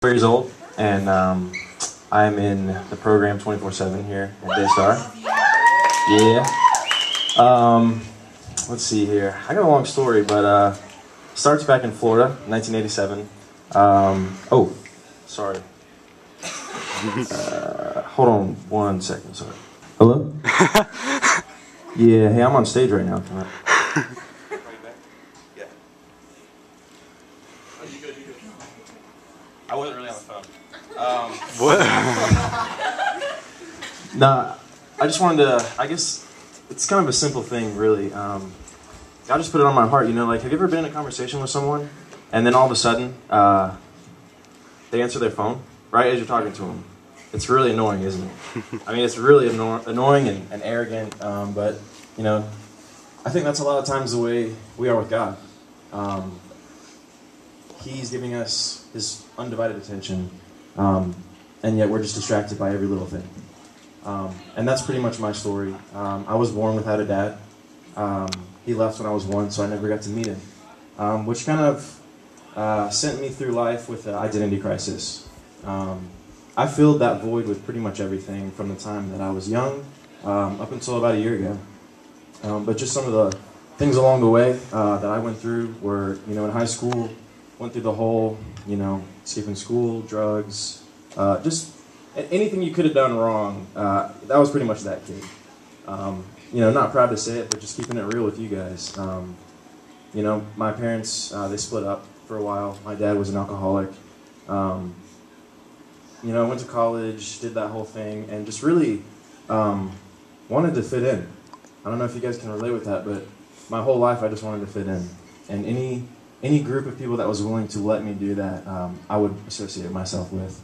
Years old, and I'm in the program 24/7 here at Daystar. Yeah. Let's see here. I got a long story, but starts back in Florida, 1987. Oh, sorry. Hold on 1 second. Sorry. Hello? Yeah. Hey, I'm on stage right now. I wasn't really on the phone. What? Nah, I just wanted to, I guess, it's kind of a simple thing, really. God just put it on my heart, you know, like, have you ever been in a conversation with someone, and then all of a sudden, they answer their phone, right as you're talking to them? It's really annoying, isn't it? I mean, it's really annoying and arrogant, but, you know, I think that's a lot of times the way we are with God. He's giving us his undivided attention, and yet we're just distracted by every little thing. And that's pretty much my story. I was born without a dad. He left when I was 1, so I never got to meet him, which kind of sent me through life with an identity crisis. I filled that void with pretty much everything from the time that I was young up until about a year ago. But just some of the things along the way that I went through were, you know, in high school, went through the whole, you know, skipping school, drugs, just anything you could have done wrong. That was pretty much that kid. You know, not proud to say it, but just keeping it real with you guys. You know, my parents, they split up for a while. My dad was an alcoholic. You know, I went to college, did that whole thing, and just really wanted to fit in. I don't know if you guys can relate with that, but my whole life I just wanted to fit in. And any group of people that was willing to let me do that, I would associate myself with.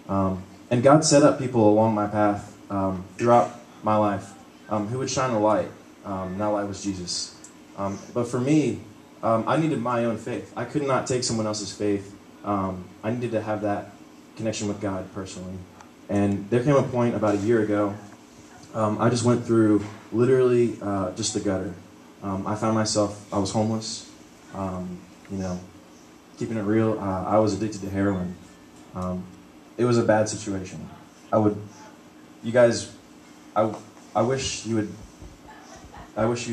And God set up people along my path throughout my life who would shine a light. That light was Jesus. But for me, I needed my own faith. I could not take someone else's faith. I needed to have that connection with God personally. And there came a point about a year ago, I just went through literally just the gutter. I found myself, I was homeless. You know, keeping it real, I was addicted to heroin. It was a bad situation. I wish you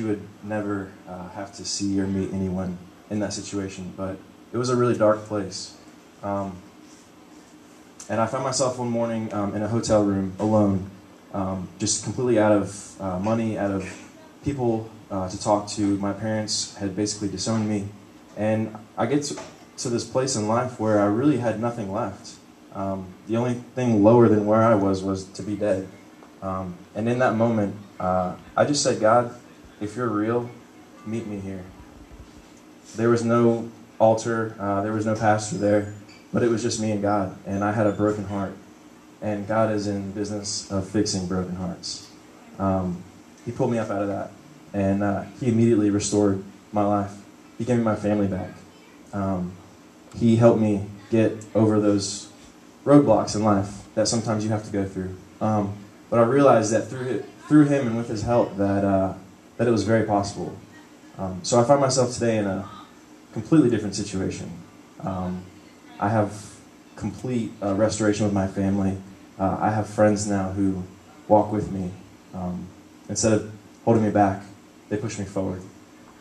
would never have to see or meet anyone in that situation, but it was a really dark place. And I found myself one morning in a hotel room alone, just completely out of money, out of people to talk to. My parents had basically disowned me. And I get to this place in life where I really had nothing left. The only thing lower than where I was to be dead. And in that moment, I just said, God, if you're real, meet me here. There was no altar, there was no pastor there, but it was just me and God. And I had a broken heart. And God is in business of fixing broken hearts. He pulled me up out of that. And he immediately restored my life. He gave me my family back. He helped me get over those roadblocks in life that sometimes you have to go through. But I realized that through him and with his help that it was very possible. So I find myself today in a completely different situation. I have complete restoration with my family. I have friends now who walk with me. Instead of holding me back, they push me forward.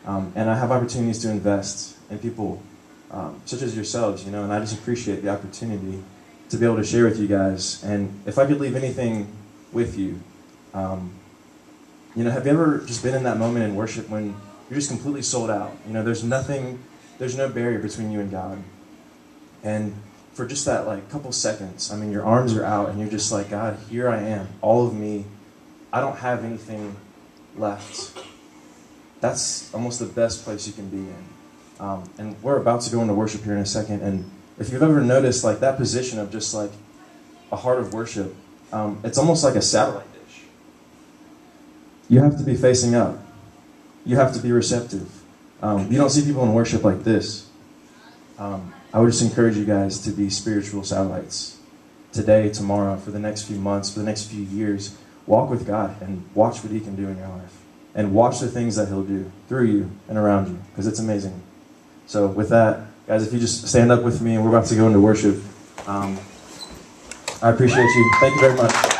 And I have opportunities to invest in people such as yourselves, you know, and I just appreciate the opportunity to be able to share with you guys. And if I could leave anything with you, you know, have you ever just been in that moment in worship when you're just completely sold out? You know, there's no barrier between you and God. And for just that, like, couple seconds, I mean, your arms are out and you're just like, God, here I am, all of me. I don't have anything left. That's almost the best place you can be in. And we're about to go into worship here in a second. And if you've ever noticed, like, that position of just like a heart of worship, it's almost like a satellite dish. You have to be facing up. You have to be receptive. You don't see people in worship like this. I would just encourage you guys to be spiritual satellites. Today, tomorrow, for the next few months, for the next few years, walk with God and watch what he can do in your life. And watch the things that he'll do through you and around you, because it's amazing. So with that, guys, if you just stand up with me, and we're about to go into worship. I appreciate you. Thank you very much.